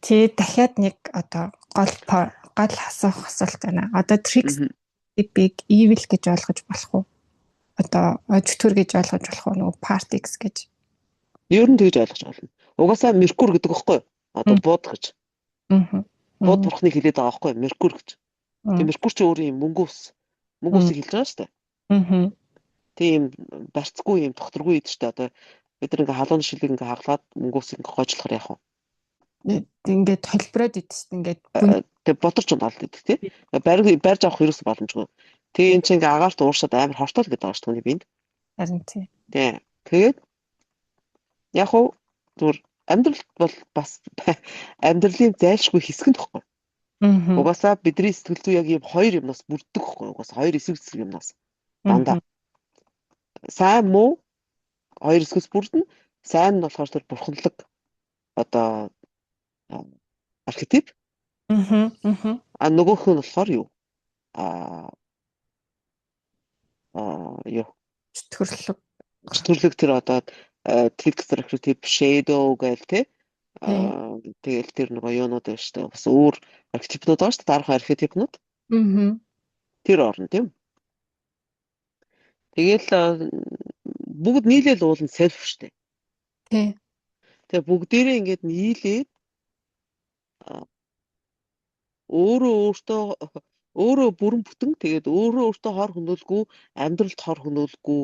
дахиад нэг одоо гол асуух асуулт байна. Одоо tricks big evil гэж ойлгож болох уу? Одоо чөтгөр гэж ойлгож болох уу? Нөгөө partix гэж. Ер нь тэгж ойлгож болно. Угаасаа Меркур гэдэг байхгүй юу? Одоо бууд гэж. Бууд бурхныг хэлээд байгаа байхгүй юу? Меркур гэж. Тэгээ Меркур ч өөр юм мөнгө усыг хэлж байгаа шүү дээ. Тийм барцгүй юм докторгүй идэв шүү дээ. Одоо бид нэг халуун шилийг ингээ хаглаад мөнгө усыг ингээ гойжлохоор яах вэ? Ингээд холбироод идэв шүү дээ. Ингээд тэгээ бодорч унаалд идэв тий. Барьж авах ерөөс боломжгүй. Тэгээ эн чинь ингээ агаарт ууршаад амар хортол гэдэг байгаа шүү дээ бинд. Харин тий. Тэгээд яг уу зүгээр амьдрал бол бас амьдралын зайлшгүй хэсэг нь тоххой. Угаасаа бидний сэтгэл зүй яг ийм хоёр юмнаас бүрддэг байхгүй. Угаасаа хоёр эсрэг юмнаас. Дандаа. Сайн муу хоёр хэсгээс бүрдэн. Сайн нь болохоор тэр бурханлаг одоо архетип. Нөгөөх нь болохоор юу? Чөтгөрлөг тэр одоо tricks archetype shadow гээл тий. Тэгэл тэр нөгөө юунууд байна шүү дээ. Бас өөр архетипнууд байгаа шүү дээ. Дараахан архетипнууд. Тэр орно тийм. Тэгэл бүгд нийлээл уулын self шүү дээ. Тий. Тэгээ бүгдээрээ ингээд нийлээд өөрөө бүрэн бүтэн тэгээд өөртөө хор хөнөөлгүй, амьдралд хор хөнөөлгүй,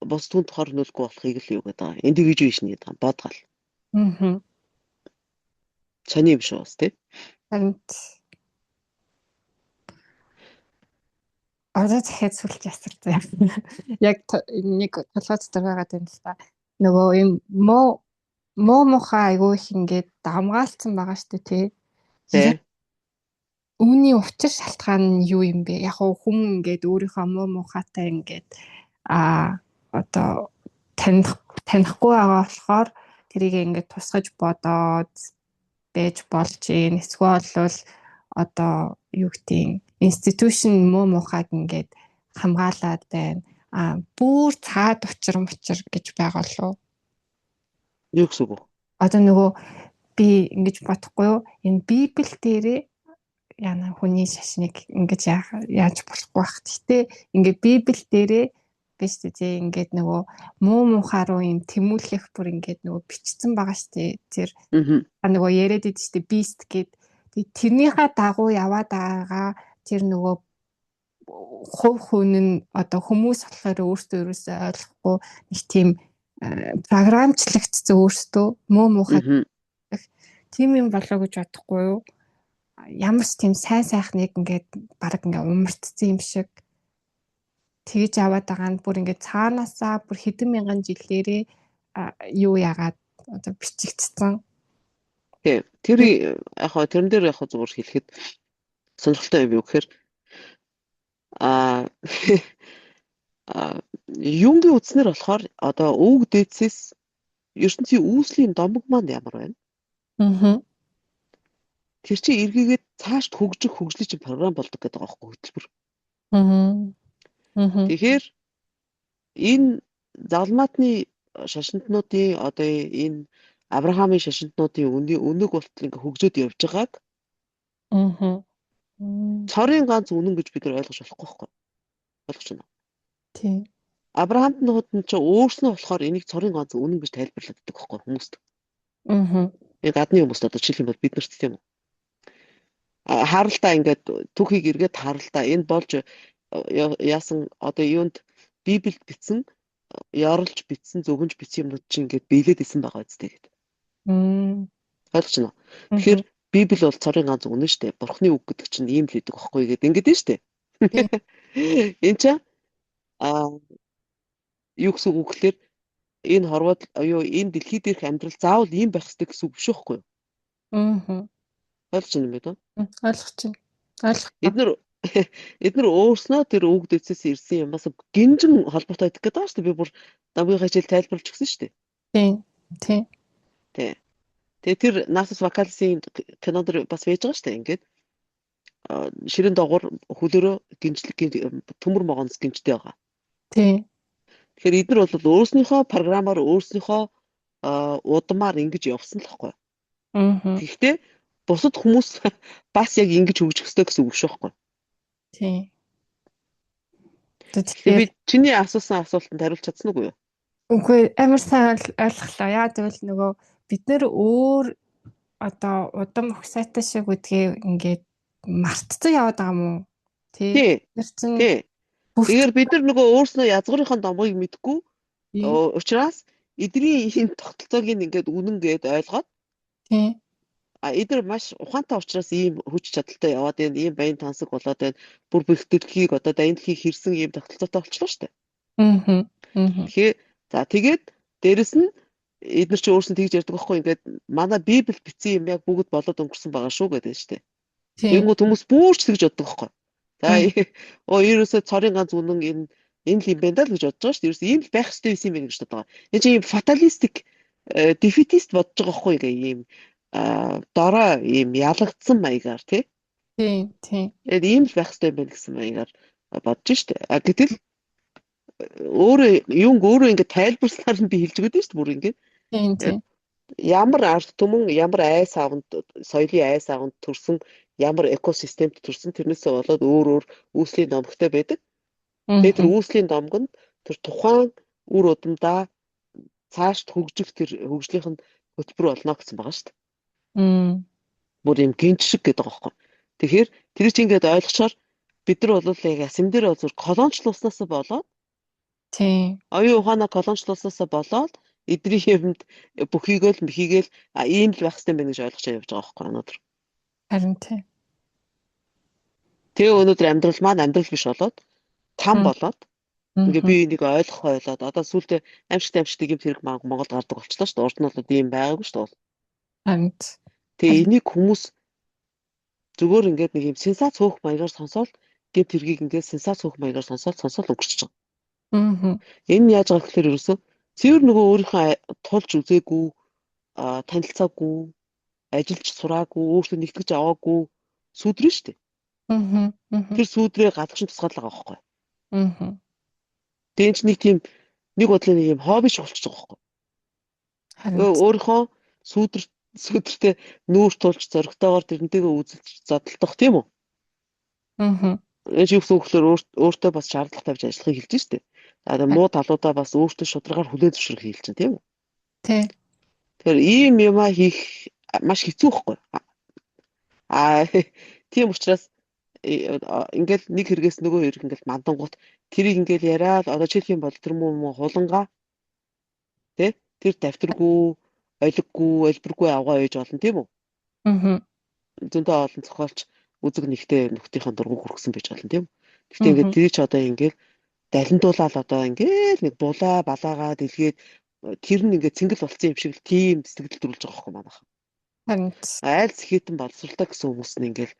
бос түнд хор хөнөөлгүй болохыг л юу гэдэг байгаа. Индивидуашн гэдэг юм бодгал. Чаны юм шүү бас тий. Одоо дахиад сүлж ясартай. Яг нэг толгой дотор байгаа юм л та. Нөгөө юм муухай айгүй их ингээд дамгаалцсан байгаа шүү дээ тий. Үүний учир шалтгаан нь юу юм бэ? Яг хүн ингээд өөрийнхөө муухайтай ингээд одоо танихгүй байгаа болохоор тэрийг ингээд тусгаж бодоод байж болж юм. Эсвэл бол одоо юу гэдэг институшн муухайг ингээд хамгаалаад байна. Бүр цаад учир гэж байгаа лөө. Юу гэсэн үг вэ? Одоо нөгөө би ингэж бодохгүй юу? Энэ Библи дээрээ яна хүний шашныг ингэж яаж болохгүй бах. Гэтэ ингээд Библи дээрээ биш үү ингээд нөгөө муухай руу юм тэмүүлэх бүр ингээд нөгөө бичсэн байгаа штэ. Тэр нөгөө яриад идэв штэ beast гэд. Тэрнийхээ дагуу яваад байгаа тэр нөгөө хувь хүн нь одоо хүмүүс болохоор өөрсдөө ойлгохгүй нэг тийм програмчлагдсан өөрсдөө муухай тийм юм болоо гэж бодохгүй юу? Ямар ч тийм сайхныг ингээд баг ингээд умартсан юм шиг тэгж аваад байгаа нь бүр ингээд цаанаасаа бүр хэдэн мянган жилээрээ юу яагаад одоо бичигдсэн. Тэр яг тэрэн дээр яг зүгээр хэлэхэд сонирхолтой юм юу гэхээр юунгийн үтснэр болохоор одоо өвөг дээдсээс ертөнцийн үүслийн домог манд ямар байна? Тэр чинь эргээгээд цаашд хөгжлийн чинь програм болдог гэдэг байгаа байхгүй хөтөлбөр. Тэгэхээр энэ залмаатны шашинтнуудын одоо энэ Авраамын шашинтнуудын өнөг болтол ингээ хөгжөөд явж байгааг цорын ганц үнэн гэж бид нар ойлгож болохгүй байхгүй. Ойлгож байна уу? Тийм. Авраамд нь ч өөрснөө болохоор энийг цорын ганц үнэн гэж тайлбарлаад байдаг байхгүй хүмүүст. Яг гадны хүмүүст одоо жишээлх юм бол бид нарт тийм үү? Харалтаа ингээд түүхийг эргээд харалтаа энэ болж яасан одоо юунд Библиэд бичсэн ярлж бичсэн зөвгөнж бичсэн юмнууд чинь ингээд биелээд исэн байгаа үстэй гэдэг. Ойлгож байна уу? Тэгэхээр Библи бол цорын ганц үнэн шүү дээ. Бурхны үг гэдэг чинь ийм л гэдэг байхгүй гэдэг ингээд нь шүү дээ. Энд чинь юу гэсэн үг гэхээр энэ хорвоод энэ дэлхийд ирэх амьдрал заавал ийм байх хэрэгтэй гэсэн үг биш байхгүй юу? Ойлгож байна юм байна уу? Ойлгож байна. Эдгээр өөрснөө тэр үг дэцээс ирсэн юм бас гинжин холбоотой байдаг гэдэг шүү дээ. Би бүр намгийн хажил тайлбарлаж өгсөн шүү дээ. Тийм. Тэгээ тэр Насас Вакалисын кинонд бас байж байгаа шүү дээ. Ингээд ширэн доогуур хөлөөрөө төмөр могоноос гинжтэй байгаа. Тийм. Тэгэхээр эдгээр бол өөрснийхөө програмаар өөрснийхөө удамаар ингэж явсан л байхгүй. Гэхдээ бусад хүмүүс бас яг ингэж хөгжих ёстой гэсэн үг шүү дээ. Тийм. Тэгэхээр би чиний асуусан асуултанд хариулж чадсан уу юу? Үгүй амар сайн ойлголоо. Яа гэвэл нөгөө бид нэр өөр одоо удам ухсайтай шиг үдгээ ингээд мартцсан яваад байгаа юм уу? Тий. Тэгэхээр бид нар нөгөө өөрснөө язгуурынхаа домгийг мэдгүй учраас эдний энэ тогтолцоог ингээд үнэн гэд ойлгоод тий. эдгээр маш ухаантай учраас ийм хүч чадалтай яваад байна. Ийм баян тансаг болоод байна. Бүр бэлтгэлхийг одоо дайнхийг хэрсэн ийм тогтолцоотой болчихлоо шүү дээ. Тэгэхээр тэгээд дээрэс нь эдгээр чи өөрсдөө тэгж ярьдаг байхгүй ингээд манай Библи бичсэн юм яг бүгд болоод өнгөрсөн байгаа шүү гэдэг шүү дээ. Тэнгүүд хүмүүс бүрч тэгж боддог байхгүй. За ерөөсөө цорын ганц үнэн энэ л юм байна даа л гэж бодож байгаа шүү дээ. Ерөөсөө ийм л байх хэрэгтэй байсан юм байна гэж боддог. Энэ чинь ийм фаталистик дефитист бодож байгаа байхгүй ийм дорой ийм ялагдсан маягаар тий. Тэгээд ийм л байх хэрэгтэй юм байна гэсэн маягаар бодож штэ. Гэтэл өөрөө ингээд тайлбарснаар нь би хэлж өгöd нь штэ бүр ингээд. Ямар ард түмэн ямар айс аванд соёлын айс аванд төрсөн ямар экосистемд төрсөн тэрнээсээ болоод өөр үүслийн номгтой байдаг. Тэгээд тэр үүслийн номг нь тэр тухайн үр удамдаа цаашд хөгжих тэр хөгжлийнх нь хөтөлбөр болно гэсэн байгаа шүү дээ. Бүр юм гинж шиг гэдэг байгаа байхгүй. Тэгэхээр тэр чинь ингээд ойлгочоор бид нар бол яг ясам дээр бол зүр колоничлуулснаас болоод оюун ухаанаа колоничлуулснаас болоод эдний юмд бүхийг л мхийгээл ийм л байх хэрэгтэй байна гэж ойлгочоо явж байгаа байхгүй өнөөдөр. Харин тий. Тэгээ өнөөдөр амьдрал маань амьдрал биш болоод там болоод ингээ би энийг ойлгох одоо сүүлдээ амжилт юм хэрэг Монголд гардаг болчихлоо шүү дээ. Урд нь бол ийм байгаагүй шүү дээ. Харин. Тэгээ энийг хүмүүс зүгээр ингээд нэг юм сенсац хөөх маягаар сонсоод гэмт хэргийг ингээд сенсац хөөх маягаар сонсоод өнгөрчихөж байгаа. Энэ яаж байгаа гэхээр ерөөсөө цэвэр нөгөө өөрийнхөө тулж үзээгүй танилцаагүй ажиллаж сураагүй өөртөө нэгтгэж аваагүй сүдрэн шүү дээ. Тэр сүдрээ гадагшин тусгаад л байгаа байхгүй. Тэгэн ч нэг тийм нэг бодлоо нэг юм хобби шиг болчихж байгаа байхгүй. Өөрийнхөө сүдэртэй нүүр тулж зоригтойгоор тэрнтэйгээ үзэлж задлах тийм үү? Энэ шиг зөвхөн өөртөө бас шаардлага тавьж ажиллахыг хэлж штэ. За муу талуудаа бас өөртөө шударгаар хүлээн зөвшөөрөх хэлж чинь тийм үү? Тий. Тэгэхээр ийм юмаа хийх маш хэцүү байхгүй. Тийм учраас ингээл нэг хэрэгээс нөгөө хэрэг ингээл мандангууд тэрийг ингээл яриад одоо жишээлх юм бол тэр муу хулангаа тий тэр давтаргүй олиггүй авгаа ээж болно тийм үү? Зөндөө олон зохиолч үзэг нэгтэй нөхдийнхээ дургуг хүргэсэн байж болно тийм үү? Гэхдээ ингээд тэр ч одоо ингээл далиндуулаад одоо ингээл нэг булаа балаагаа дэлгээд тэр нь ингээд цэнгэл болцсон юм шиг л тийм сэтгэл төрүүлж байгаа байхгүй манайх. Айл сэхэтэн боловсралтай гэсэн хүмүүс нь ингээл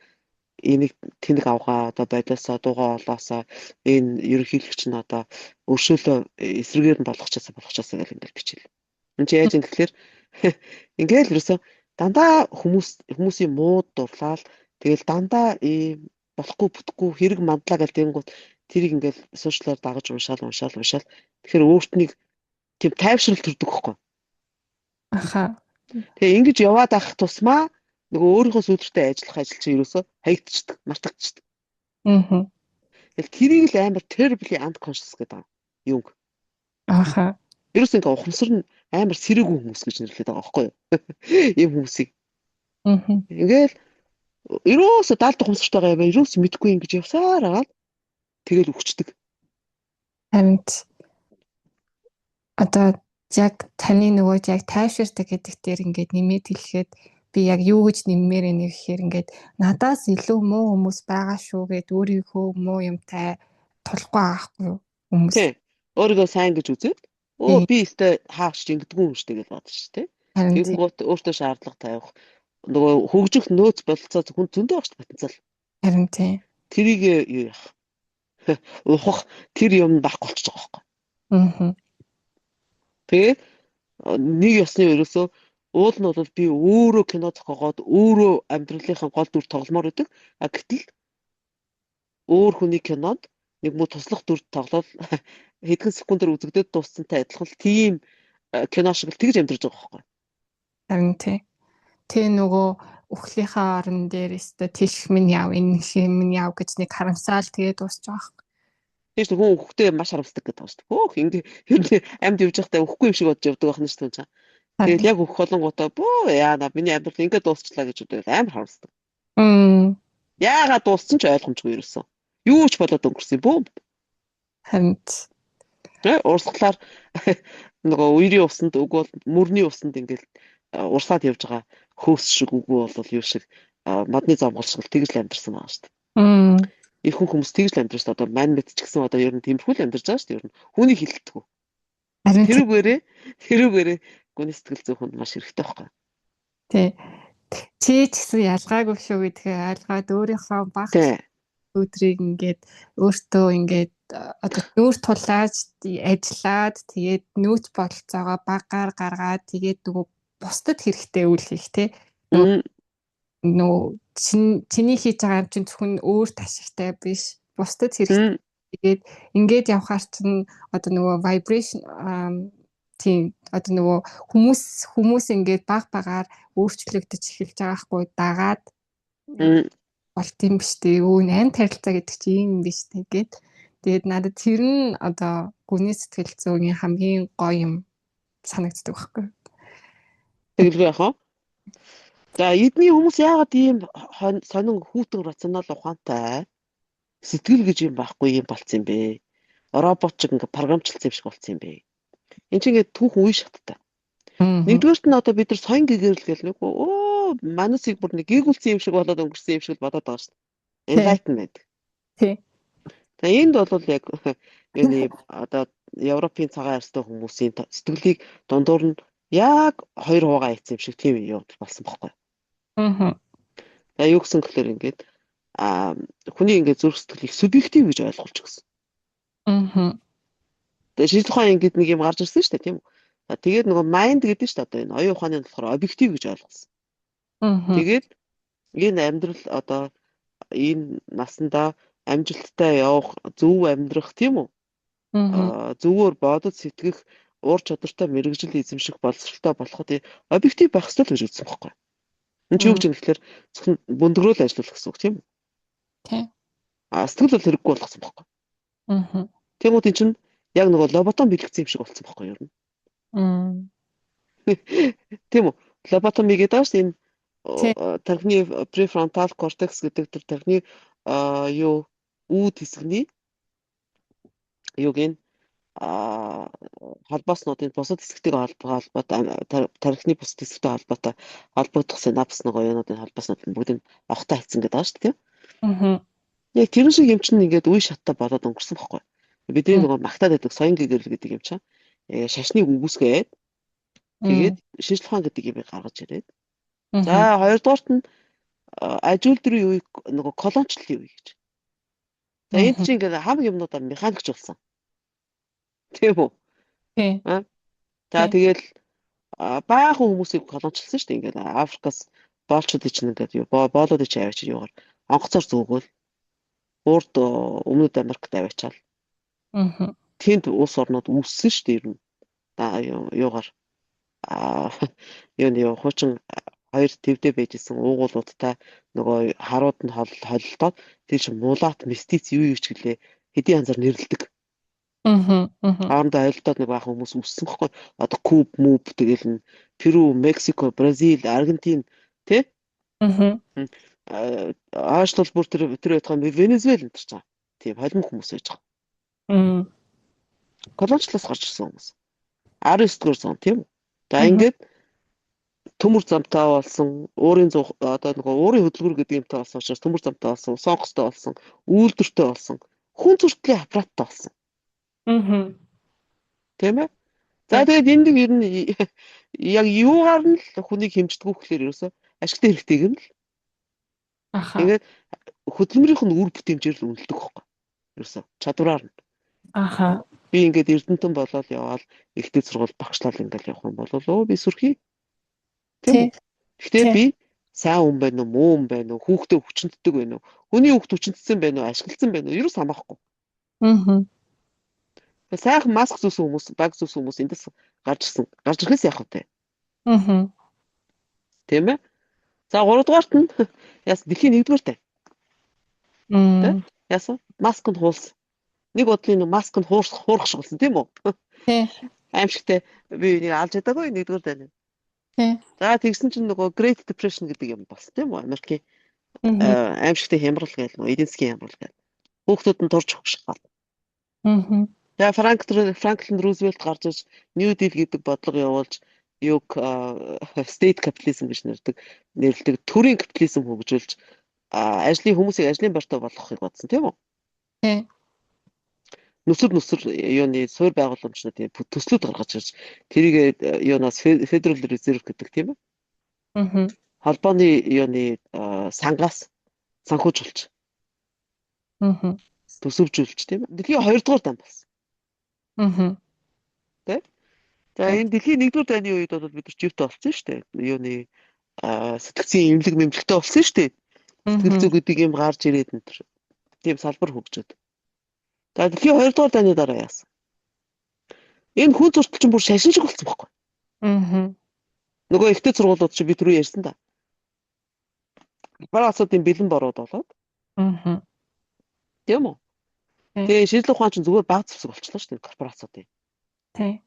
энийг тэнэг авгаа одоо байдлаасаа дуугаа олоосоо энэ ерөнхийлөгч нь одоо өршөөлөө эсрэгээр нь болгочаасаа гэл ингээл бичээл. Энд чи яаж юм гэхээр ингээл ерөөсөө дандаа хүмүүсийн мууд дурлал тэгэл дандаа болохгүй бүтэхгүй хэрэг мандлаа гэл тэнгууд тэрийг ингээл сошиалаар дагаж уншаал. Тэгэхээр өөртнийг тийм тайвшрал төрдөг хөхгүй. Аха. Тэгээ ингэж яваад авах тусмаа нөгөө өөрийнхөө сүлдэртэй ажиллах чинь ерөөсөө хаягдчихдаг, мартагдчихдаг. Тэгэл тэрийг л амар terribly unconscious гэдэг юм. Аха. Ерөөсөө ингээ ухамсар нь амар сэрээгүй хүмүүс гэж нэрлэдэг байгаа байхгүй юу? Ийм хүмүүсийг. Ингээл ерөөсөө даалт ухамсартайгаа яваа ерөөсөө мэдгүй ингэж явсаар агаад тэгэл өгчдөг. Харин одоо яг таны нөгөө яг тайвширдаг гэдэг дээр ингээд нэмээд хэлэхэд би яг юу гэж нэммээр байна гэхээр ингээд надаас илүү муу хүмүүс байгаа шүү гэд өөрийнхөө муу юмтай тулахгүй аахгүй юу хүмүүс. Тийм. Өөрийгөө сайн гэж үзээд би өстой хаавч ингэдэггүй юм штэ гэж бодож шүү дээ. Тэгэнгүүт өөртөө шаардлага тавих нөгөө хөгжих нөөц бололцоо хүн зөндөө багш потенциал. Харин тийм. Тэрийг юу яах? Ухах тэр юм байхгүй болчихж байгаа байхгүй. Тэгээд нэг ёсны ерөөсөө уул нь бол би өөрөө кино зохиогоод өөрөө амьдралынхаа гол дүр тогломоор байдаг. Гэтэл өөр хүний кинонд нэг муу туслах дүр тоглол хэдхэн секундээр үзэгдээд дууссантай адилхан тийм кино шиг л тэгж амьдарч байгаа байхгүй. Харин тий. Тэ нөгөө өхлийнхаа орон дээр өстө тийш минь яв энэ шим минь яв гэж нэг харамсаал тэгээд дуусч байгаа. Тэгэж хүн өхтэй маш харамсдаг гэдэг байна шүү дээ. Хөөх ингэ ер нь амьд явж байхдаа өхгүй юм шиг бодож явдаг байна шүү дээ. Тэгэл яг өх холонготой бөө яана миний амьдрал ингээд дуусчлаа гэж бодоод амар харамсдаг. Яагаад дууссан ч ойлгомжгүй ерөөсөн. Юу ч болоод өнгөрсөн бөө. Харин урсгалаар нөгөө үерийн усанд үгүй бол мөрний усанд ингээд урсаад явж байгаа хөөс шиг үгүй бол юу шиг модны замгалшгал тэгж л амьдэрсэн байгаа шүү дээ. Их хүн хүмүүс тэгж л амьдэрсэн. Одоо мань мэд ч гэсэн одоо ер нь тиймэрхүү л амьдарч байгаа шүү дээ. Ер нь хүний хилэлтгүй. Тэрүүгээрээ гүний сэтгэл зүйн хүнд маш хэрэгтэй байхгүй. Тий. Чи ч гэсэн ялгаагүй шүү гэдгээ ойлгоод өөрийнхөө баг өдрийг ингээд өөртөө ингээд одоо нүүр тулааж ажиллаад тэгээд нүүц бололцоогоо багаар гаргаад тэгээд нөгөө бусдад хэрэгтэй үйл хийх тий. Нөгөө чиний хийж байгаа юм чинь зөвхөн өөрт ашигтай биш бусдад хэрэгтэй. Тэгээд ингээд явхаар чинь одоо нөгөө vibration тийм одоо нөгөө хүмүүс ингээд баг-багаар өөрчлөгдөж эхэлж байгаа хгүй дагаад болт юм биш үү? Өө 8 тарилцаа гэдэг чинь юм биш тэгээд надад тэр нь одоо гүний сэтгэл зүйн хамгийн гоё юм санагддаг байхгүй. Тэгэлгүй яах вэ? За эдний хүмүүс яагаад ийм сонин хүүтэн рационал ухаантай сэтгэл гэж юм байхгүй юм болцсон юм бэ? Робот ч ингээ програмчлалсан юм шиг болцсон юм бэ? Энд чинь ингээ түүхэн үе шаттай. Нэгдүгээрт нь одоо бид нар соён гэгэрэл гэл нэг манусыг бүр нэг гэгүүлсэн юм шиг болоод өнгөрсөн юм шиг бодоод байгаа шүү дээ. Enlightenment. Тий. За энд бол яг юуны одоо Европын цагаан арьстай хүмүүсийн сэтгэлийг дундуур нь яг 2 хуваагаа ийцсэн юм шиг тийм юм болсон байхгүй. За юу гэсэн гэхээр ингээд хүний ингээд зүрх сэтгэлийг субъектив гэж ойлгуулж гисэн. Тэгээ шийдэл ухаан ингээд нэг юм гарч ирсэн шүү дээ тийм үү. Тэгээд нөгөө майнд гэдэг шүү дээ одоо энэ оюун ухааны болохоор объектив гэж ойлгосон. Тэгээд энэ амьдрал одоо энэ насандаа амжилттай явах, зөв амьдрах тийм үү? Зөвөр бодож сэтгэх, уур чадвартай мэрэгжил эзэмших боловсралтай болоход объектив байх ёстой л гэж үзсэн байхгүй. Энэ ч юу гэж юм гэхээр зөвхөн бөндгөрөөл ажиллах гэсэн үг тийм үү? Тийм. Сэтгэл бол хэрэггүй болгосон байхгүй. Тэгмүүд эн чинь яг нөгөө лоботом бэлгэсэн юм шиг болсон байхгүй юу? Тийм үү? Лоботоми гэдэг нь энэ тархины префронтал кортекс гэдэг тэр тархины юу үүд хэсгний юуг нь холбооснуудын бусад хэсэгтэй холбоотой тархины бусад хэсэгтэй холбогдох синапс нөгөө юунуудын холбооснууд бүгдийг огтой хайцсан гэдэг байгаа шүү дээ тийм. Яг тэр шиг юм чинь ингээд үе шаттай болоод өнгөрсөн байхгүй. Бидний нөгөө магтаад байдаг соён гэгэрэл гэдэг юм чинь шашныг үгүйсгээд тэгээд шийдэл ухаан гэдэг юм гаргаж ирээд за хоёрдугаарт нь аж үйлдвэрийн үеийг нөгөө колоничлалын үе гэж. За энд чинь ингээд хам юмнуудаар механикч болсон. Тийм үү? Тийм. За тэгэл баахан хүмүүсийг колоничлсан шүү дээ. Ингээд Африкаас боолчууд чинь ингээд боолоод чи аваач юугаар онгоцоор зүгөөл урд өмнөд Америкт аваачаал. Тэнд улс орнууд үүссэн шүү дээ ер нь. Юугаар юу хуучин хоёр твдээ байжсэн уугуулуудтай нөгөө харууд нь холилдоод тэр чинь мулаат мистиц юу ч гэлээ хэдийн янзаар нэрлэдэг. Хоорондоо ойлтоод нэг баахан хүмүүс үссэн байхгүй. Одоо Куб, Муб тэгэл нь Перу, Мексико, Бразил, Аргентин тий? Аашлал бүр тэр байтугай Венесуэл энэ ч тийм холимог хүмүүс байж байгаа. Колоничлаас гарч ирсэн хүмүүс. 19-р зуун тийм үү? За ингээд төмөр замтай болсон, өөрийн одоо нөгөө өөрийн хөдөлгүүр гэдэг юмтай болсон учраас төмөр замтай болсон, сонгостой болсон, үйлдвэртэй болсон, хүн зүртлийн аппараттай болсон. Тийм ээ? За тэгээд энд ер нь яг юугаар нь л хүнийг хэмждэг гэхээр ерөөсөө ашигтай хэрэгтэйг нь л. Тэгээд хөдөлмөрийнх нь үр бүтэмжээр л үнэлдэг байхгүй. Ерөөсөө чадвараар нь. Би ингээд Эрдэнэтэн болоод яваал ихтэй сургууль багшлал ингээд явах юм бол би сүрхий. Тийм. Гэхдээ би сайн хүн байна уу, муу хүн байна уу, хүүхдээ хүчнэтдэг байна уу, хүний хүүхд хүчнэтсэн байна уу, ашигласан байна уу, ерөөс хамаахгүй. Сайхан маск зүүсэн хүмүүс, баг зүүсэн хүмүүс эндээс гарч ирэхээс яах вэ? Тийм ээ. За 3 дугаарт нь яасан дэлхийн 1-р тай. Тэ? Яасан? Маск нь хуулсан. Нэг бодлын маск нь хуурах шулсан тийм үү? Тий. Аимшигтай би нэг алж чадаагүй 1-р тай. Тий. За тэгсэн чинь нөгөө Great Depression гэдэг юм болсон тийм үү? Америкийн аимшигтай хямрал гэдэг нөгөө эдийн засгийн хямрал гэдэг. Хүүхдүүд нь турж өгчих гал. За Франклин Рузвельт гарч иж New Deal гэдэг бодлого явуулж юг state capitalism гэж нэрлэдэг төрийн капитализм хөгжүүлж хүмүүсийг ажлын байртаа болгохыг бодсон тийм үү? Тий. Нүсэр юуны суурь байгууламжнуудын төслүүд гаргаж ирж тэрийг юунаас Federal Reserve гэдэг тийм үү? Холбооны юуны сангаас санхүүжүүлж. Төсөвжүүлж тийм үү? Дэлхийн 2-р дан болсон. Тэ? За энэ дэлхийн 1-р дайны үед бол бид нар живтэй болсон шүү дээ. Юуны сэтгцийн имлэг мэмлэгтэй болсон шүү дээ. Сэтгэл зүй гэдэг юм гарч ирээд энэ тийм салбар хөгжөөд. За дэлхийн 2-р дайны дараа яасан? Энэ хүн зуртал чинь бүр шашин шиг болсон байхгүй. Нөгөө ихтэй сургуулиуд чи би түрүү ярьсан да. Бараасуудын бэлэн бороод болоод. Тийм үү? Тэгээ шийдлэх ухаан чинь зүгээр баг зэвсэг болчихлоо шүү дээ корпорациудын. Тий.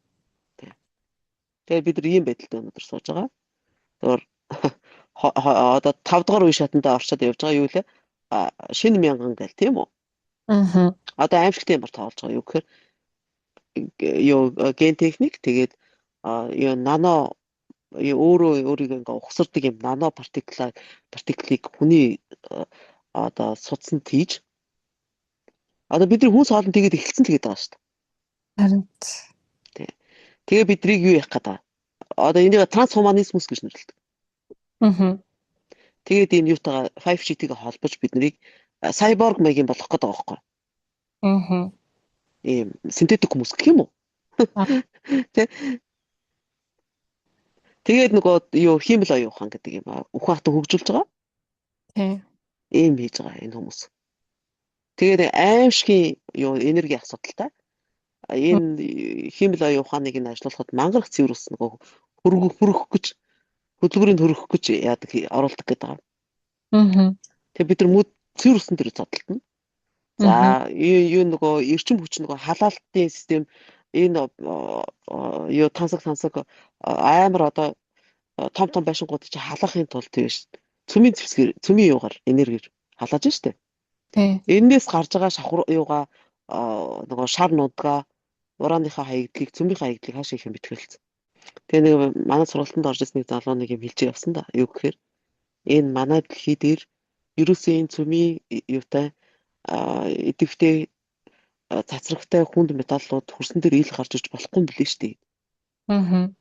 Тэгээ бид нар ийм байдалтай өнөдөр сууж байгаа. Тэгвэр одоо 5 дугаар үе шатандаа орчод явж байгаа юу лээ? Шинэ мянган гэл тийм үү? Одоо аимшигтай ямар тоолж байгаа юу гэхээр ген техник тэгээд нано өөрийгөө ингээ ухсардаг юм нано партиклыг хүний одоо судсан тийж одоо бидний хүн соолн тэгээд эхэлсэн тэгээд байгаа шүү дээ. Харин тэгээ бидрийг юу яах гэдэг. Одоо энийг трансхуманизмус гэж нэрлэдэг. Тэгээд энэ юутайгаа 5G-тэйгээ холбож биднийг сайборг маягийн болгох гэдэг байгаа байхгүй. Ийм синтетик хүмүүс гэх юм уу? Тэгээд нөгөө юу хиймэл оюун ухаан гэдэг юм ухаан хатан хөгжүүлж байгаа. Ийм хийж байгаа энэ хүмүүс. Тэгээд аимшигын юу энерги асуудалтай. Энэ хиймэл оюун ухааныг нь ажиллуулахад мангарах цэвэр ус нөгөө хөрөх гэж хөдөлгөөрийг хөрөх гэж яадаг оруулдаг гэдэг байгаа. Тэгээд бид нар мөд цэвэр усан дээр зодтолтно. За юу нөгөө эрчим хүч нөгөө халаалтын систем энэ юу тансаг амар одоо том байшингууд чи халаахын тулд тийш цөмийн юугаар энергиэр халааж штэ. Эннээс гарч байгаа шавхар юугаа нөгөө шар нудгаа урааныхаа хаягдлыг цөмийнхаа хаягдлыг хаашаа их юм битгэлцсэн. Тэгээ нэг манай сургалтанд орж ирсэн нэг залуу нэг юм хэлж явсан да. Юу гэхээр энэ манай дэлхий дээр ерөөсөө энэ цөмийн юутай идэвхтэй цацрагтай хүнд металлууд хөрсөн дээр ил гарч ирж болохгүй юм билээ шүү дээ.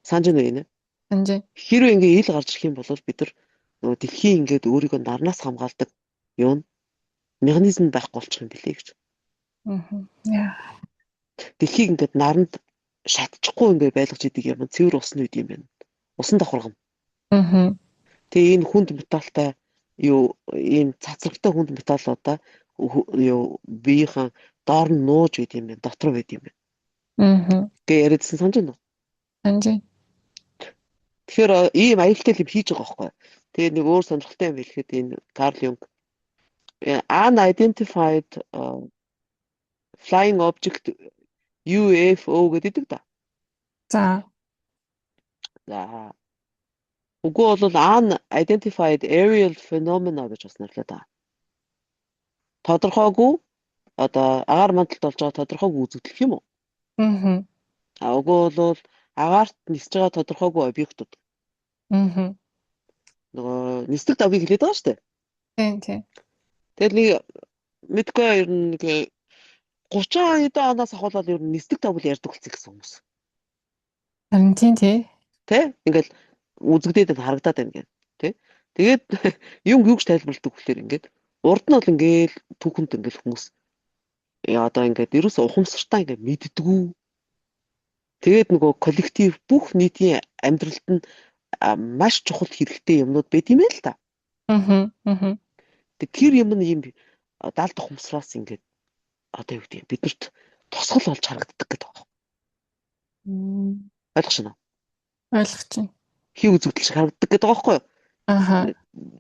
Санаж байна уу? Санаж. Хэрвээ ингээ ил гарч ирэх юм бол бид нар нөгөө дэлхийн ингээд өөрийгөө нарнаас хамгаалдаг юм механизм байхгүй болчих юм билээ гэж. Дэлхийг ингээд наранд шатчихгүй ингээд байлгаж идэг юм цэвэр усны үед юм байна. Усан давхаргам. Тэгээ энэ хүнд металлтай юу ийм цацрагтай хүнд металлуудаа юу биеийнхэн доор нь нууж байд юм байна. Дотор байд юм байна. Гэ яриадсан санаж байна уу? Санаж. Тэгэхээр ийм аюултай юм хийж байгаа байхгүй. Тэгээ нэг өөр сонирхолтой юм хэлэхэд энэ Карл Юнг unidentified flying object UFO гэдэг да. За. Үгүй бол unidentified aerial phenomena гэж бас нэрлэдэг да. Тодорхойгүй одоо агаар мандалд болж байгаа тодорхойгүй үзэгдэл юм уу? Үгүй бол агаарт нисэж байгаа тодорхойгүй объектууд. Нөгөө нисдэг давгийг хэлээд байгаа шүү дээ. Тийм. Тэгэл нэг мэдгүй ер нь нэг 30 хэдэн оноос ахуулаад ер нь нисдэг давг ярьдаг болсон гэсэн хүмүүс. Харин тий. Тэ? Ингээл үзэгдээд харагдаад байна гэх. Тэ? Тэгээд юм юуг тайлбарладаг гэхээр ингээд урд нь бол ингээл түүхэнд ингээл хүмүүс одоо ингээд ерөөсөө ухамсартаа ингээд мэддэггүй. Тэгээд нөгөө коллектив бүх нийтийн амьдралд нь маш чухал хэрэгтэй юмнууд байт юм байл та. Тэр юм нь ийм даалд ухамсараас ингээд одоо юу гэдэг бидэрт тусгал болж харагддаг гэдэг байна. Ойлгож байна уу? Ойлгож байна. Хий үзэгдэл шиг харагддаг гэдэг байгаа байхгүй юу? Аха.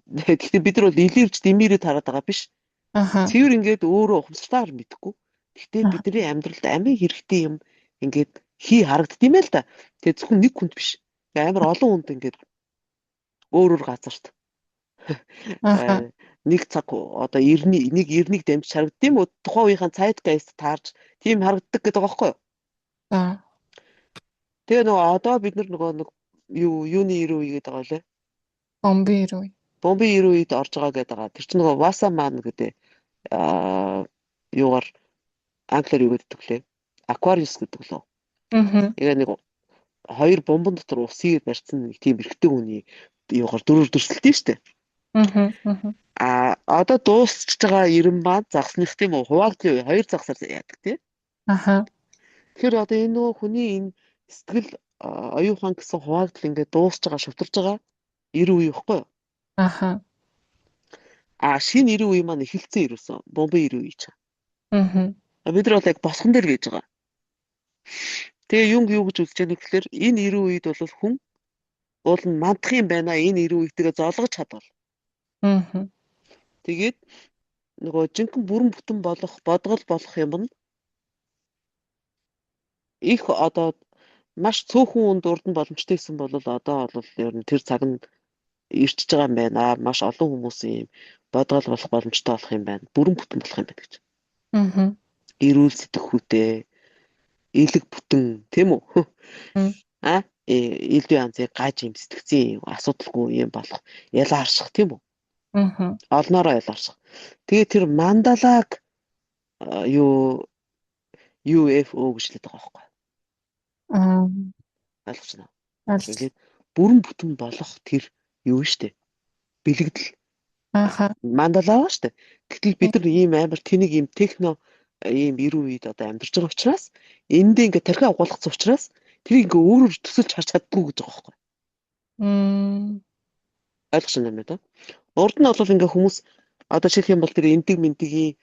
Гэхдээ бид нар бол илэрж дэмэрээ тараад байгаа биш. Аха. Цэвэр ингээд өөрөө ухамсартайгаар мэдхгүй. Гэхдээ бидний амьдралд амин хэрэгтэй юм ингээд харагддсан юм л да. Тэгээ зөвхөн нэг хүнд биш. Амар олон хүнд ингээд өөр газарт нэг цаг одоо нэг эрнийг дамж харагдсан юм уу? Тухайн үеийнхэн zeitgeist таарж тийм харагддаг гэдэг байгаа байхгүй юу? Тэгээ нөгөө одоо бид нар нөгөө нэг юуны 90 үе гэдэг байгаа лээ. Бомбын 90 үе. Бомбын 90 үед орж байгаа гэдэг байгаа. Тэр чинь нөгөө Wasserman гэдэг юугаар англиар юу гэдэг лээ? Aquarius гэдэг лөө. Тэгээ нэг хоёр бомбон дотор усыг барьсан нэг тийм эрэгтэй хүний юугаар дөрөв дүрсэлтэй шүү дээ. Одоо дуусч байгаа 90 маань загсных тийм үү? Хуваагдлын үе хоёр загсаар яадаг тийм. Тэгэхээр одоо энэ нөгөө хүний энэ сэтгэл оюухан гэсэн хуваагдал ингээд дуусч байгаа, шүтэрж байгаа 90 үе ихгүй юу? Шинэ 90 үе маань эхэлсэн ирсэн. Бомбын 90 үе чинь. Бид нар бол яг босгон дээр гэж байгаа. Тэгээ юу гэж үзэж байгаа гэхээр энэ 90 үед бол хүн уул нь мандах юм байна. Энэ 90 үетэйгээ золгож чадвал. Тэгээд нөгөө жинхэнэ бүрэн бүтэн болох, бодгол болох юм нь их одоо маш цөөхөн үнд урд нь боломжтой гэсэн бол одоо бол ер нь тэр цаг нь ирчихэж байгаа юм байна. Маш олон хүмүүсийн бодгол болох боломжтой болох юм байна. Бүрэн бүтэн болох юм байна гэж. Эрүүл сэтгхүүтэй, элэг бүтэн, тийм үү? Элдв янзыг гаж юм сэтгцэн асуудалгүй юм болох. Ялаарших, тийм үү? Олноороо ялаарших. Тэгээ тэр мандалаг UFO гэж хэлдэг байгаа байхгүй. Ойлгож байна. Тэгээд бүрэн бүтэн болох тэр юу штэ. Бэлэгдэл. Мандалаа штэ. Гэтэл бид нар ийм амар тэнийг ийм техно ийм 90 үед одоо амьдарч байгаа учраас эндээ ингээ тархи агуулгацсан учраас тэрийг ингээ өөрөөр төсөлж харж чаддгүй гэж байгаа байхгүй. Ойлгож байна юм да. Урд нь бол ингээ хүмүүс одоо жишээлх юм бол тэр эндэг мэдгийн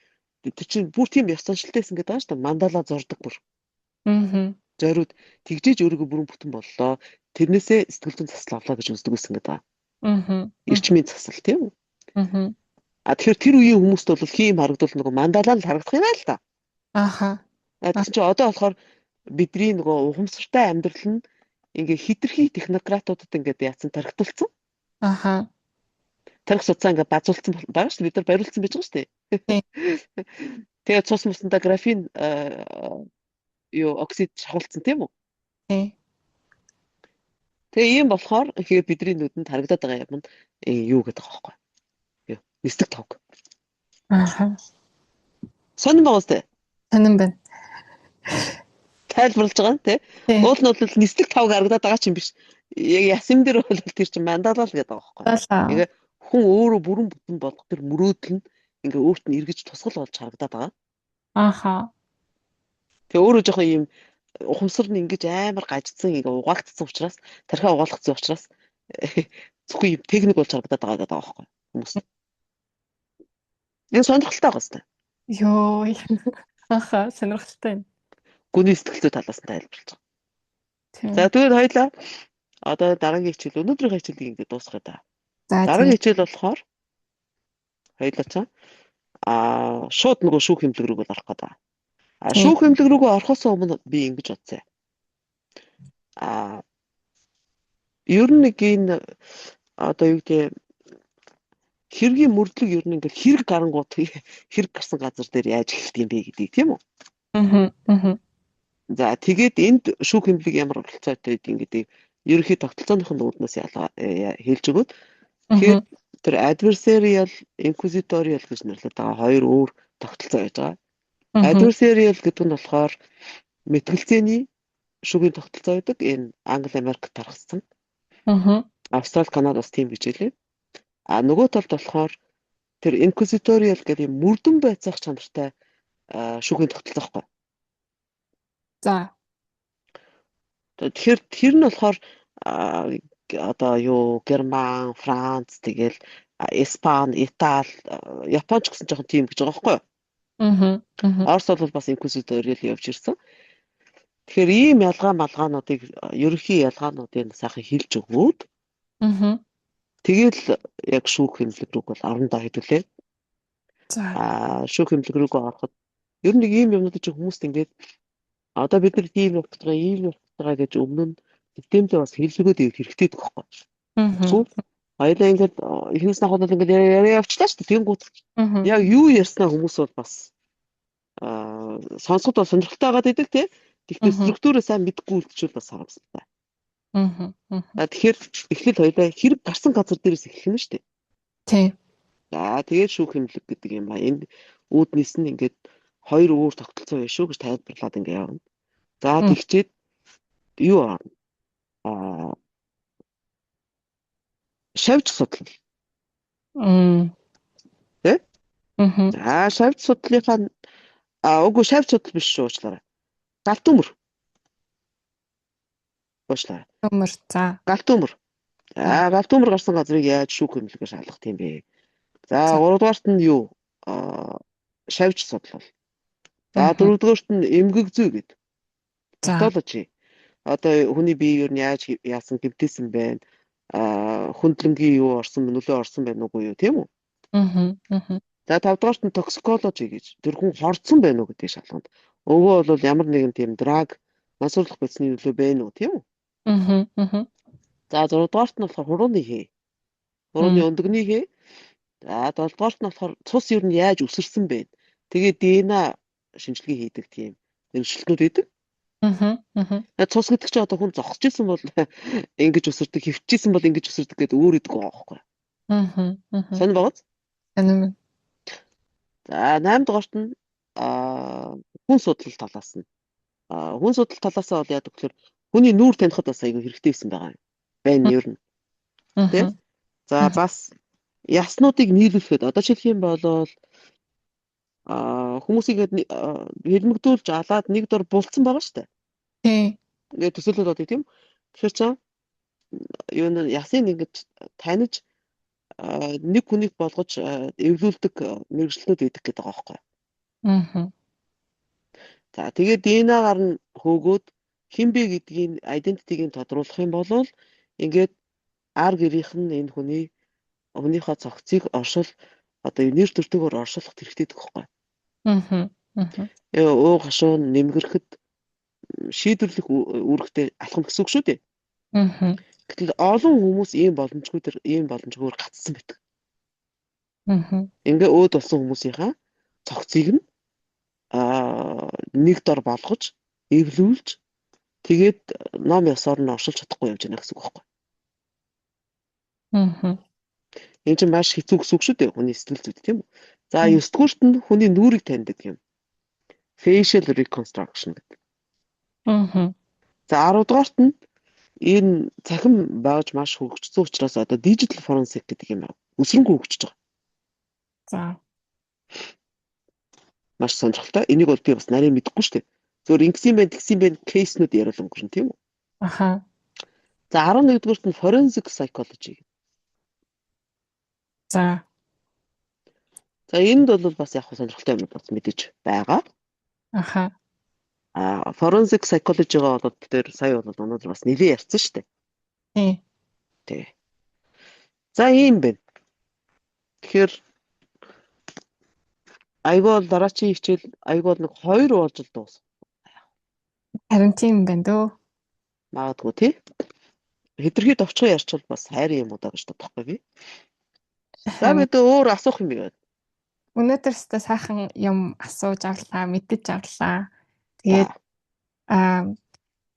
тэр чинь бүр тийм ёс заншилтайсэн гэдэг байгаа шүү дээ. Мандала зордог бүр. Зориуд тэгжээж өөрийгөө бүрэн бүтэн боллоо. Тэрнээсээ сэтгэл зүйн засал авлаа гэж үздэг байсан гэдэг. Эрчмийн засал тийм үү? Тэгэхээр тэр үеийн хүмүүст бол хийм харагдвал нөгөө мандалаа л харагдах юм байл та. Тэр чинь одоо болохоор бидний нөгөө ухамсартай амьдрал нь ингээ хитрхи технократуудад ингээ яатсан тархитулсан. Тархи судцаа ингээ базуулсан байгаа шүү дээ. Бид нар бариулсан байж байгаа шүү дээ. Тэгээд цус мусандаа графин оксид шахуулсан тийм үү? Тэгээ ийм болохоор ихээр бидний нүдэнд харагдаад байгаа юм нь юу гэдэг байгаа байхгүй. Нисдэг тавг. Сонирн байгаа үстэй. Сонирн байна. Тайлбарлаж байгаа нь тий. Уул нь бол нисдэг тавг харагдаад байгаа ч юм биш. Яг ясам дээр бол тэр чинь мандалаа л гэдэг байгаа байхгүй. Ингээ хүн өөрөө бүрэн бүтэн болох тэр мөрөөдөл нь ингээ өөрт нь эргэж тусгал болж харагдаад байгаа. Тэгээ өөрөө жоохон ийм ухамсар нь ингэж амар гажцсан ингээ угаагдсан учраас тархи угаалгацсан учраас зөвхөн ийм техник болж харагдаад байгаа гэдэг байгаа байхгүй хүмүүс. Энэ сонирхолтой байгаа хэвээр. Сонирхолтой юм. Гүний сэтгэлзүй талаас нь тайлбарлаж байгаа. За тэгээд хоёлаа одоо дараагийн хичээл өнөөдрийн хичээлийг ингээ дуусгая да. Дараагийн хичээл болохоор хоёлаа ч шууд нөгөө шүүх хэмлэг рүү орох гэдэг. Шүүх хэмлэг рүүгээ орохоос өмнө би ингэж бодсон. Ер нь нэг энэ одоо юу гэдэг хэргийн мөрдлөг ер нь ингээд хэрэг гарангууд хэрэг гарсан газар дээр яаж эхэлт юм бэ гэдгийг тийм үү? За тэгээд энд шүүх хэмлэг ямар оролцоотой гэдэг ингээд ерөнхий тогтолцооныхын үүднээс хэлж өгөөд тэгэхээр тэр adversarial, inquisitorial гэж нэрлэдэг байгаа хоёр өөр тогтолцоо байж байгаа. Adversarial гэдэг нь болохоор мэтгэлцээний шүүхийн тогтолцоо байдаг. Энэ Англи, Америк тархсан. Австрали, Канада бас тийм гэж хэлээ. Нөгөө талд болохоор тэр inquisitorial гэдэг юм мөрдөн байцаах чанартай шүүхийн тогтолцоо байхгүй. За. Тэгэхээр тэр нь болохоор одоо юу Герман, Франц тэгэл Испани, Итали, Японч гэсэн жоохон тийм гэж байгаа байхгүй юу? Орос бол бас инквизиториал явж ирсэн. Тэгэхээр ийм ялгаа малгаануудыг ерөнхий ялгаануудыг сайхан хэлж өгөөд Тэгэл яг шүүх хэмжлэг рүү бол орондоо хэдүүлээ. За. Шүүх хэмжлэг рүүгээ ороход ер нь нэг ийм юмнууд чинь хүмүүст ингээд одоо бид нар ийм явах гэж өмнө нь системдээ бас хэллэгөөд ирэх хэрэгтэй гэх байхгүй. Тэгвэл хоёлаа ингээд эхнээс нь хаваад ингээд яриа явчлаа шүү дээ. Тэнгүүт яг юу ярьснаа хүмүүс бол бас сонсоход бол сонирхолтой байгаад идэг тий. Тэгвэл структураа сайн мэдгүй үлдчихвэл бас харамсалтай. Тэгэхээр эхлээд хоёлаа хэрэг гарсан газар дээрээс эхлэх нь шүү дээ. Тий. За тэгээд шүүх хэмжлэг гэдэг юм ба энд үүднээс нь ингээд хоёр өөр тогтолцоо байна шүү гэж тайлбарлаад ингээд явна. За тэгчээд юу аа шавж судлал. Тэ? За шавж судлалынхаа үгүй шавж судлал биш шүү уучлаарай. Галт өмөр. Уучлаарай. Өмөр за. Галт өмөр. Галт өмөр гарсан газрыг яаж шүүх хэмжлэгээр шалгах юм бэ? За 3 дугаарт нь юу? Шавж судлал. За 4 дугаарт нь эмгэг зүй гэдэг. Патологи. Одоо хүний бие юу яаж яасан гэмтээсэн байна? Хүндлэнгийн юу орсон нөлөө орсон байна уугүй юу тийм үү? За 5 дугаарт нь токсикологи гэж тэр хүн хорцсон байна уу гэдэг шалганд. Өвөө бол ямар нэгэн тийм драг мансуурлах байцны нөлөө байна уу тийм үү? За 6 дугаарт нь болохоор хурууны хээ. Хурууны өндөгний хээ. За 7 дугаарт нь болохоор цус юу нь яаж өсөрсөн бэ? Тэгээд ДНА шинжилгээ хийдэг тийм мэргэжилтнүүд байдаг. Цус гэдэг чинь одоо хүн зогсож исэн бол ингэж өсөрдөг, хөвчихсэн бол ингэж өсөрдөг гэдэг өөр идэг байхгүй. Сонь багц? Сонь. За 8 дугаарт нь хүн судлал талаас нь. Хүн судлал талаасаа бол яадаг гэхээр хүний нүүр танихад бас айгүй хэрэгтэйсэн байгаа юм. Байна ер нь. Тийм. За бас яснуудыг нийлүүлэхэд одоо жишээлх юм бол хүмүүсийг хэрмэгдүүлж алаад нэг дор булцсан байгаа шүү дээ. Тийм. Ингээд төсөөлөд бодъё тийм. Тэгэхээр чам юу н ясыг ингэж таних нэг хүнийг болгож эвлүүлдэг мэргэжлүүд байдаг гэдэг байгаа байхгүй. За тэгээд ДНА-гаар нь хөөгөөд хэн бэ гэдгийг айдентитиг нь тодруулах юм бол ингээд ар гэрийнх нь энэ хүнийхээ цогцыг оршил одоо нэр төртөгөөр оршуулах хэрэгтэй гэх байхгүй. Өө гашуун нэмгэрэхэд шийдвэрлэх үүрэгтэй алхам гэсэн үг шүү дээ. Гэтэл олон хүмүүс ийм боломжгүйгээр гацсан байдаг. Ингээ өөд болсон хүмүүсийнхаа цогцыг нь нэг дор болгож, эвлүүлж тэгээд ном ёсоор нь оршуулж чадахгүй явж байна гэсэн үг байхгүй. Энэ чинь маш хэцүү гэсэн үг шүү дээ хүний сэтгэл зүйд тийм үү. За 9 дугаарт нь хүний нүрийг таньдаг юм. Facial reconstruction гэдэг. За 10 дугаарт нь энэ цахим байгаж маш хөгжсөн учраас одоо digital forensic гэдэг юм аа. Өсрөнгөө хөгжиж байгаа. За. Маш сонирхолтой. Энийг бол би бас нарийн мэдэхгүй шүү дээ. Зөвөр ингэсэн байна кейснүүд яриад өнгөрн тийм үү? Аха. За 11 дугаарт нь forensic psychology. За. За энд бол бас яг сонирхолтой юм бас мэдээж байгаа. Аха. Forensic psychology-га бол тэр сая бол өнөөдөр бас нэлээд ярьсан шүү дээ. Тий. За ийм байна. Тэгэхээр айгуул дараачийн хичээл айгуул нэг 2 болж л дуус. Харин тийм байна дөө. Магадгүй тий. Хэтэрхий товчхон ярьчвал бас хайрын юм уу даа гэж бодохгүй би. За бид өөр асуух юм байна. Өнөөдөр ч сайхан юм асууж авлаа, мэдэж авлаа. Тэгээд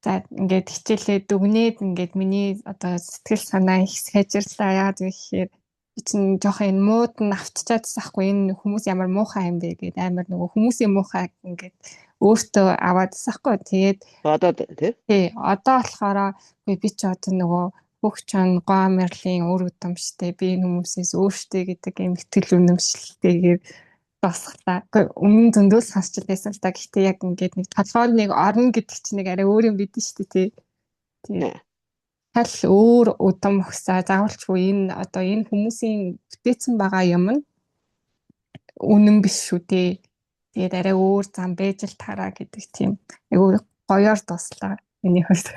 за ингээд хичээлээ дүгнээд ингээд миний одоо сэтгэл санаа их сайжирлаа. Яагаад гэхээр чинь жоохон энэ мууд нь автчихаадс ахгүй энэ хүмүүс ямар муухай юм бэ гэдэг амар нөгөө хүмүүсийн муухай ингээд өөртөө аваадс ахгүй. Тэгээд одоо тий. Одоо болохоор би ч одоо нөгөө хөгчөн гомерлийн үр удамштай би энэ хүмүүсээс өөртөө гэдэг юм итгэл үнэмшилтэйгээр босглаа. Өмнө зөндөл сонсч байсан л та. Гэхдээ яг ингээд нэг толгойн орно гэдэг чинь нэг арай өөр юм бидэн шүү дээ тий. Хал өөр удам өгсаа заавалчгүй энэ одоо энэ хүмүүсийн бүтээсэн байгаа юм нь үнэн биш шүү дээ. Тэгээд арай өөр зам байж л тараа гэдэг тийм айгүй гоёор туслаа миний хувьд.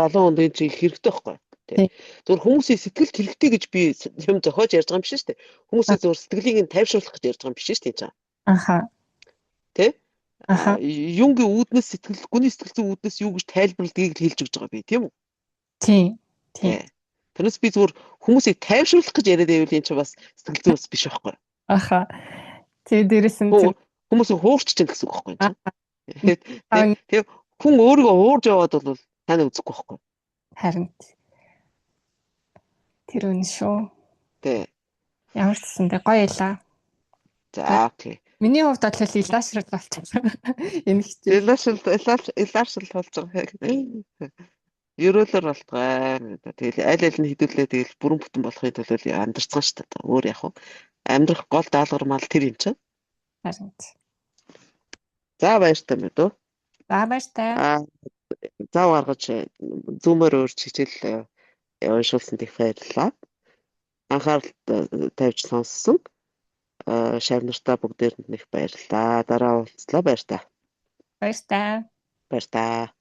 70 онд энэ чинь хэрэгтэй байхгүй. Тэ. Зүгээр хүмүүсийн сэтгэлд хэрэгтэй гэж би юм зохиож ярьж байгаа юм биш шүү дээ. Хүмүүсийн зүгээр сэтгэлийг нь тайвшруулах гэж ярьж байгаа юм биш шүү дээ. Аха. Тэ? Аха. Юнгийн үүднээс гүний сэтгэл зүйн үүднээс юу гэж тайлбарладгийг хэлж өгч байгаа би, тийм үү? Тийм. Тийм. Тэрнээс би зүгээр хүмүүсийг тайвшруулах гэж яриад байвал энэ ч бас сэтгэл зүйн ус биш байхгүй. Аха. Тэгээ дээрэс нь хүмүүсийг хуурч чинь гэсэн үг байхгүй юм. Тэгээ хүн өөрийгөө хуурж яваад бол тань үзэхгүй байхгүй. Харин тэр үнэ шүү. Тэ. Ямар ч гэсэн гоё ялаа. За окей. Миний хувьд бол илаашрал болчихсон. Энэ хичээл. Илаашрал болж байгаа. Ерөөлөр болтгой. Тэгэл аль аль нь хідүүлээ тэгэл бүрэн бүтэн болохын тулд амьдарцгаан шүү дээ. Өөр яг уу. Амьдрах гол даалгавар мал тэр юм чинь. Харин. За баяртай мэд үү? За баяртай. Зав гаргаж зүүмээр өөрч хичээл уншуулсанд их баярлалаа. Анхаарал тавьж сонссон. Шав нартаа бүгдээрэнд их баярлалаа. Дараа уулзлаа баяртай. Баяртай. Баяртай.